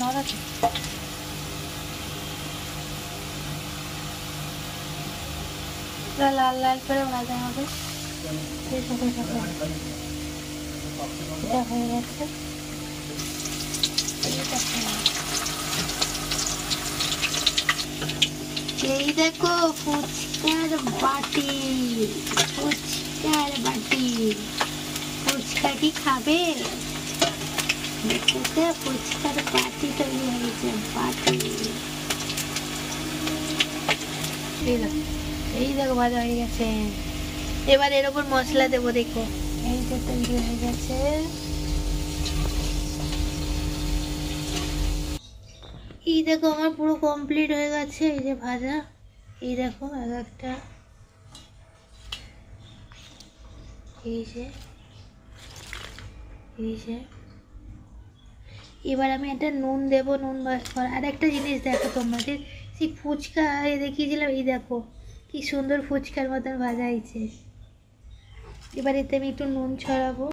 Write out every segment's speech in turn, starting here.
নড়াতে লাল লাল করে ভাজা হবে। এটা হয়ে গেছে। এই দেখো ফুচকার বাটি, ফুচকার বাটি। ফুচকা কি খাবে? ফুচকার বাটি তৈরি হয়েছে, বাটি। এই দেখো ভাজা হয়ে গেছে। এবার এর উপর মশলা দেবো, দেখো এই যে তৈরি হয়ে গেছে। এই দেখো আমার পুরো কমপ্লিট হয়ে গেছে। এই যে ভাজা, এই দেখো এক একটা, এই যে এই যে। এবার আমি একটা নুন দেবো, নুন বাস কর। আর একটা জিনিস দেখো তোমাদের, সেই ফুচকা দেখিয়েছিলাম, এই দেখো কি সুন্দর ফুচকার মতন ভাজা হয়েছে। এবার এতে আমি একটু নুন ছড়াবো,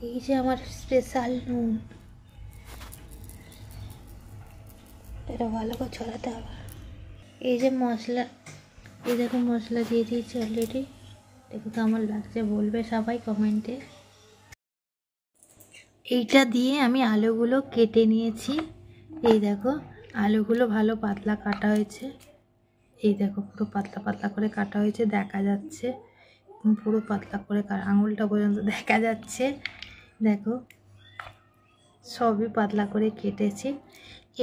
এই যে আমার স্পেশাল নুন। এটা ভালো করে ছড়াতে হবে। এই যে মশলা, এই দেখো মশলা দিয়ে দিয়েছি অলরেডি। দেখো কেমন লাগছে বলবে সবাই কমেন্টে। এইটা দিয়ে আমি আলুগুলো কেটে নিয়েছি। এই দেখো আলুগুলো ভালো পাতলা কাটা হয়েছে। এই দেখো পুরো পাতলা পাতলা করে কাটা হয়েছে, দেখা যাচ্ছে পুরো পাতলা করে আঙুলটা পর্যন্ত দেখা যাচ্ছে। দেখো সবই পাতলা করে কেটেছি।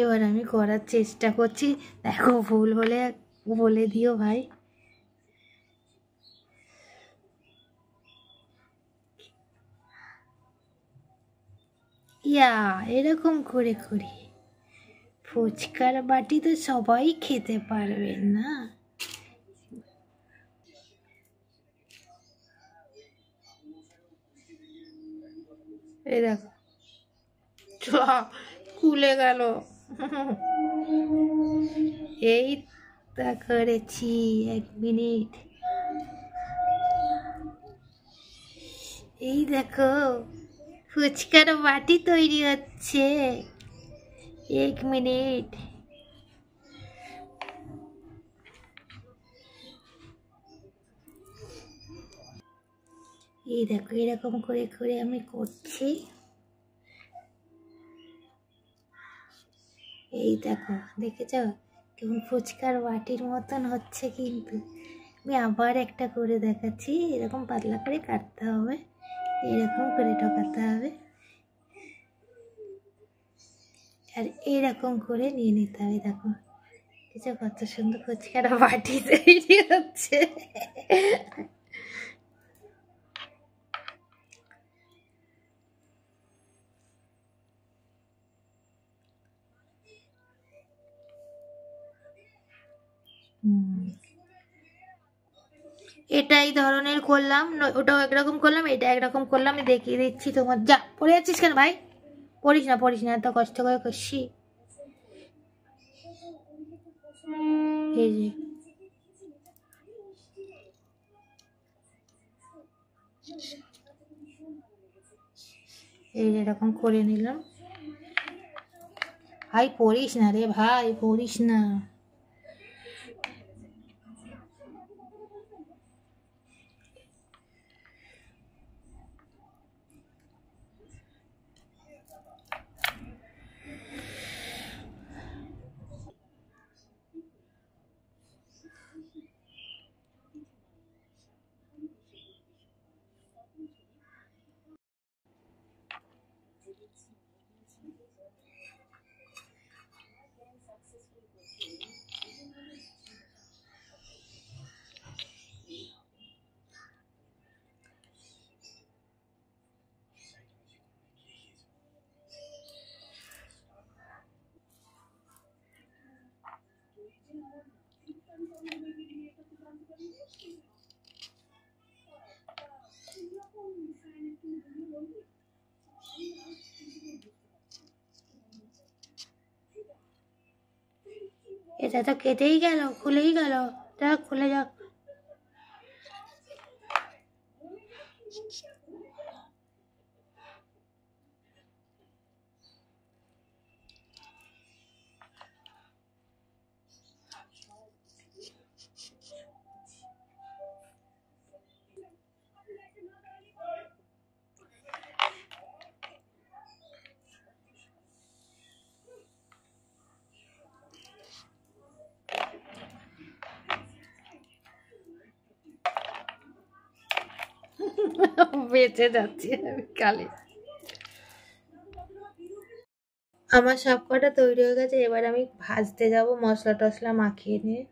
এবার আমি করার চেষ্টা করছি, দেখো ভুল হলে বলে দিও ভাই। ইয়া এরকম করে করি। ফুচকার বাটি তো সবাই খেতে পারবে না। এই দেখো খুলে গেল। এই তা করেছি, 1 মিনিট। এই দেখো ফুচকার বাটি তৈরি হচ্ছে, 1 মিনিট। এই দেখো এরকম করে করে আমি করছি। এই দেখো দেখেছ কেমন ফুচকার বাটির মতন হচ্ছে, কিন্তু আমি আবার একটা করে দেখাচ্ছি। এরকম পাতলা করে কাটতে হবে, এরকম করে ঢোকাতে হবে, আর এরকম করে নিয়ে নিতে হবে। দেখো কিছু কত সুন্দর ফুচকার বাটি তৈরি হচ্ছে। এটা এই ধরনের করলাম, ওটাও একরকম করলাম, এটা একরকম করলাম। আমি দেখিয়ে দিচ্ছি তোমার। যা পড়ে যাচ্ছিস কেন ভাই? পড়িস না পড়িস না, এত কষ্ট করে করছি। এই যে এই এরকম করে নিলাম। ভাই পড়িস না রে ভাই, পড়িস না। এটা তো কেটেই গেল, খুলেই গেল। যাক খুলে যাক। বেঁচে যাচ্ছি আমি কালে। আমার সব কটা তৈরি হয়ে গেছে, এবার আমি ভাজতে যাব মশলা টশলা মাখিয়ে নিয়ে।